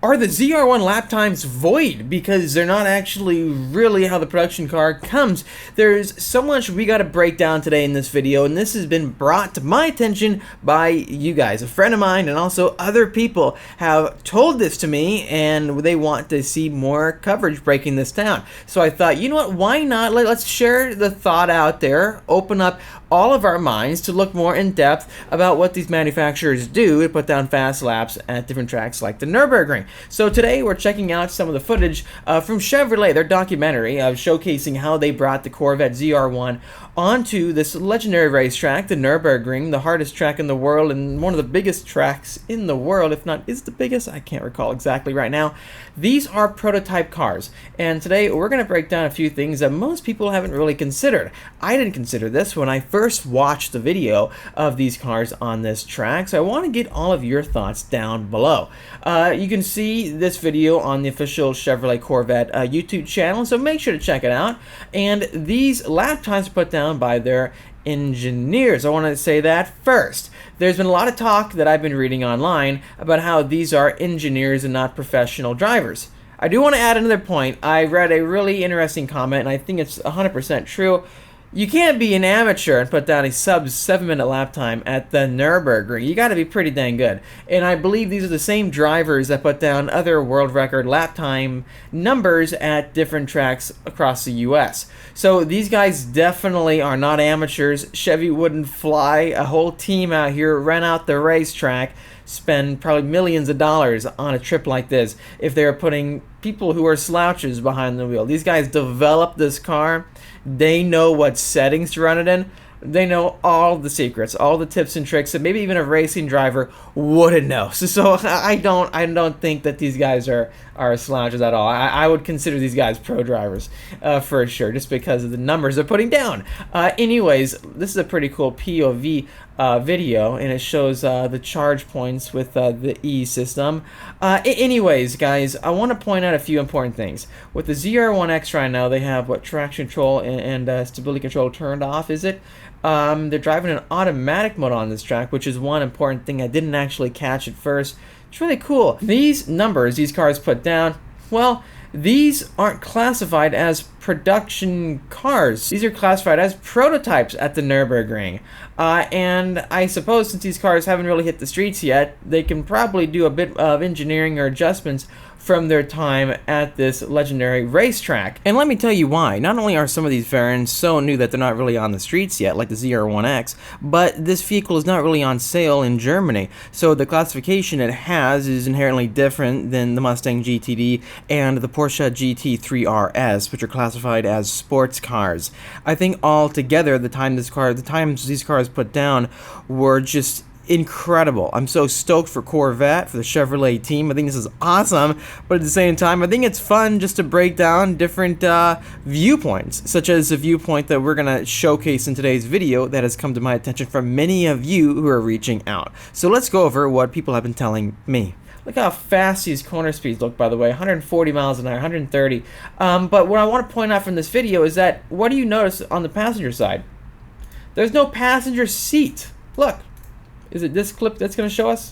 Are the ZR1 lap times void because they're not actually really how the production car comes? There's so much we got to break down today in this video, and this has been brought to my attention by you guys. A friend of mine and also other people have told this to me, and they want to see more coverage breaking this down. So I thought, you know what, why not? Let's share the thought out there, open up all of our minds to look more in depth about what these manufacturers do to put down fast laps at different tracks like the Nürburgring. So today we're checking out some of the footage from Chevrolet, their documentary showcasing how they brought the Corvette ZR1 onto this legendary racetrack, the Nürburgring, the hardest track in the world and one of the biggest tracks in the world, if not is the biggest. I can't recall exactly right now. These are prototype cars, and today we're going to break down a few things that most people haven't really considered. I didn't consider this when I first watched the video of these cars on this track, so I want to get all of your thoughts down below. You can see this video on the official Chevrolet Corvette YouTube channel, so make sure to check it out. And these lap times are put down by their engineers. I want to say that first. There's been a lot of talk that I've been reading online about how these are engineers and not professional drivers. I do want to add another point. I read a really interesting comment, and I think it's 100% true. You can't be an amateur and put down a sub 7-minute lap time at the Nürburgring. You got to be pretty dang good. And I believe these are the same drivers that put down other world record lap time numbers at different tracks across the US. So these guys definitely are not amateurs. Chevy wouldn't fly a whole team out here, rent out the racetrack, spend probably millions of dollars on a trip like this if they were putting people who are slouches behind the wheel. These guys developed this car. They know what settings to run it in. They know all the secrets, all the tips and tricks that maybe even a racing driver wouldn't know. So I don't think that these guys are slouches at all. I would consider these guys pro drivers for sure, just because of the numbers they're putting down. Anyways, this is a pretty cool POV video, and it shows the charge points with the E system. Anyways, guys, I want to point out a few important things. With the ZR1X right now, they have what, traction control and stability control turned off, is it? They're driving an automatic mode on this track, which is one important thing I didn't actually catch at first. It's really cool. These numbers these cars put down, well, these aren't classified as production cars. These are classified as prototypes at the Nürburgring. And I suppose since these cars haven't really hit the streets yet, they can probably do a bit of engineering or adjustments from their time at this legendary racetrack. And let me tell you why. Not only are some of these variants so new that they're not really on the streets yet, like the ZR1X, but this vehicle is not really on sale in Germany. So the classification it has is inherently different than the Mustang GTD and the Porsche GT3 RS, which are classified as sports cars. I think altogether the times these cars put down were just incredible. I'm so stoked for Corvette, for the Chevrolet team. I think this is awesome, but at the same time, I think it's fun just to break down different viewpoints, such as the viewpoint that we're going to showcase in today's video that has come to my attention from many of you who are reaching out. So let's go over what people have been telling me. Look how fast these corner speeds look, by the way, 140 miles an hour, 130. But what I want to point out from this video is that, what do you notice on the passenger side? There's no passenger seat. Look. Is it this clip that's going to show us?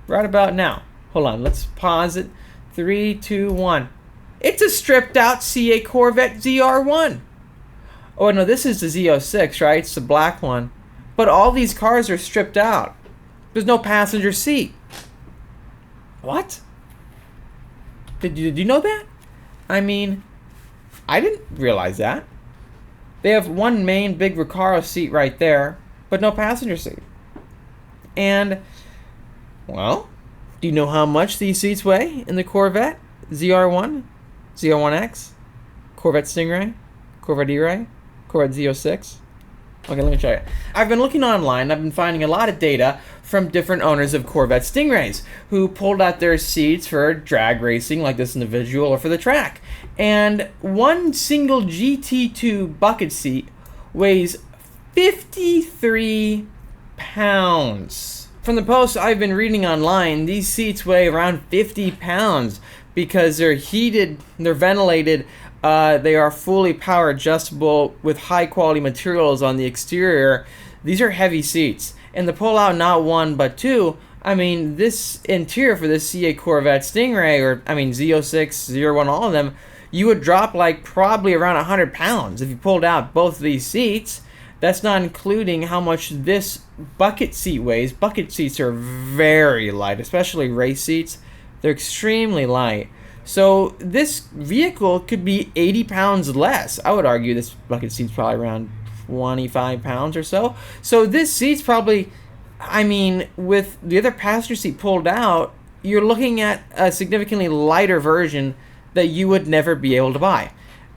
Right about now. Hold on, let's pause it. 3, 2, 1. It's a stripped out C8 Corvette ZR1. Oh no, this is the Z06, right? It's the black one. But all these cars are stripped out. There's no passenger seat. What? Did you know that? I mean, I didn't realize that. They have one main big Recaro seat right there, but no passenger seat. And, well, do you know how much these seats weigh in the Corvette? ZR1, ZR1X, Corvette Stingray, Corvette E-Ray, Corvette Z06? Okay, let me show you. I've been looking online. I've been finding a lot of data from different owners of Corvette Stingrays who pulled out their seats for drag racing like this individual or for the track. And one single GT2 bucket seat weighs 53 pounds. From the posts I've been reading online, these seats weigh around 50 pounds because they're heated, they're ventilated, they are fully power adjustable with high quality materials on the exterior. These are heavy seats, and to pull out not one but two, I mean, this interior for this CA Corvette Stingray, or I mean Z06, ZR1, all of them, you would drop like probably around 100 pounds if you pulled out both of these seats. That's not including how much this bucket seat weighs. Bucket seats are very light, especially race seats. They're extremely light. So this vehicle could be 80 pounds less. I would argue this bucket seat's probably around 25 pounds or so. So this seat's probably, I mean, with the other passenger seat pulled out, you're looking at a significantly lighter version that you would never be able to buy.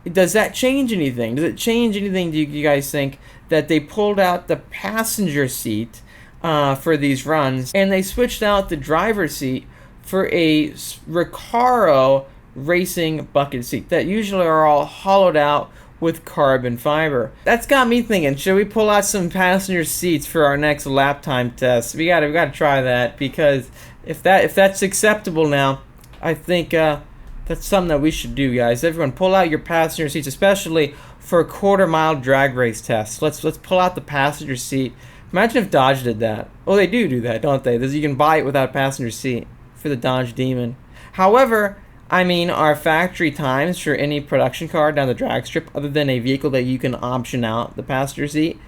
Does that change anything? Does it change anything, do you guys think, that they pulled out the passenger seat for these runs and they switched out the driver's seat for a Recaro racing bucket seat that usually are all hollowed out with carbon fiber? That's got me thinking, should we pull out some passenger seats for our next lap time test? We gotta try that, because if that's acceptable now, I think that's something that we should do, guys. Everyone, pull out your passenger seats, especially for a quarter-mile drag race test. Let's pull out the passenger seat. Imagine if Dodge did that. Oh, they do that, don't they? You can buy it without a passenger seat for the Dodge Demon. However, I mean, our factory times for any production car down the drag strip, other than a vehicle that you can option out the passenger seat,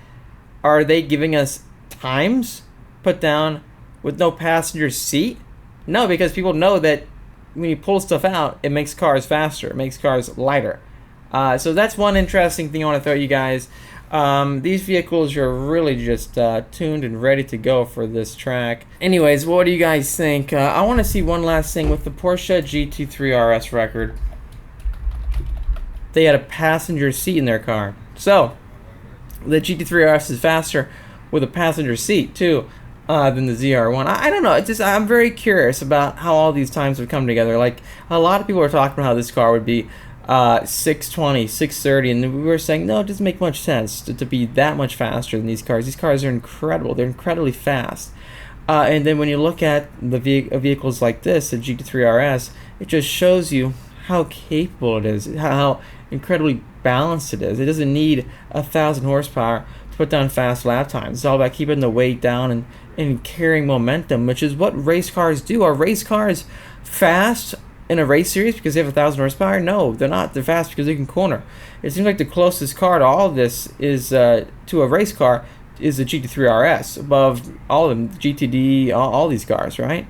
are they giving us times put down with no passenger seat? No, because people know that when you pull stuff out, it makes cars faster. It makes cars lighter. So that's one interesting thing I want to throw at you guys. These vehicles are really just tuned and ready to go for this track. Anyways, what do you guys think? I want to see one last thing with the Porsche GT3 RS record. They had a passenger seat in their car. So, the GT3 RS is faster with a passenger seat too than the ZR1. I don't know. I'm very curious about how all these times have come together. Like, a lot of people are talking about how this car would be 620, 630, and we were saying, no, it doesn't make much sense to be that much faster than these cars. These cars are incredible. They're incredibly fast. And then when you look at the vehicles like this, the GT3 RS, it just shows you how capable it is, how incredibly balanced it is. It doesn't need 1,000 horsepower to put down fast lap times. It's all about keeping the weight down and carrying momentum, which is what race cars do. Are race cars fast in a race series because they have 1,000 horsepower? No, they're not. They're fast because they can corner. It seems like the closest car to all of this is to a race car is the GT3 RS, above all of them, GTD, all these cars, right?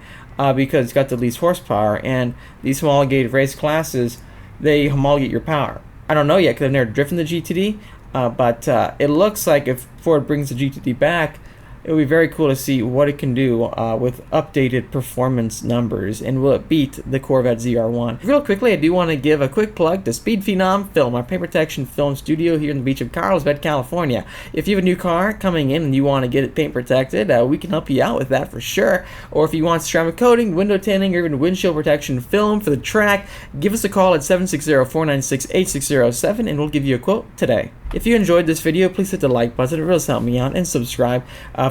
Because it's got the least horsepower, and these homologated race classes, they homologate your power. I don't know yet because I've never driven the GTD, but it looks like if Ford brings the GTD back, it would be very cool to see what it can do with updated performance numbers, and will it beat the Corvette ZR1. Real quickly, I do want to give a quick plug to Speed Phenom Film, our paint protection film studio here in the beach of Carlsbad, California. If you have a new car coming in and you want to get it paint protected, we can help you out with that for sure. Or if you want ceramic coating, window tinting, or even windshield protection film for the track, give us a call at 760-496-8607 and we'll give you a quote today. If you enjoyed this video, please hit the like button. It really helps me out, and subscribe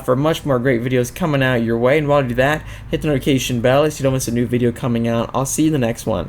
for much more great videos coming out your way. And while you do that, hit the notification bell so you don't miss a new video coming out. I'll see you in the next one.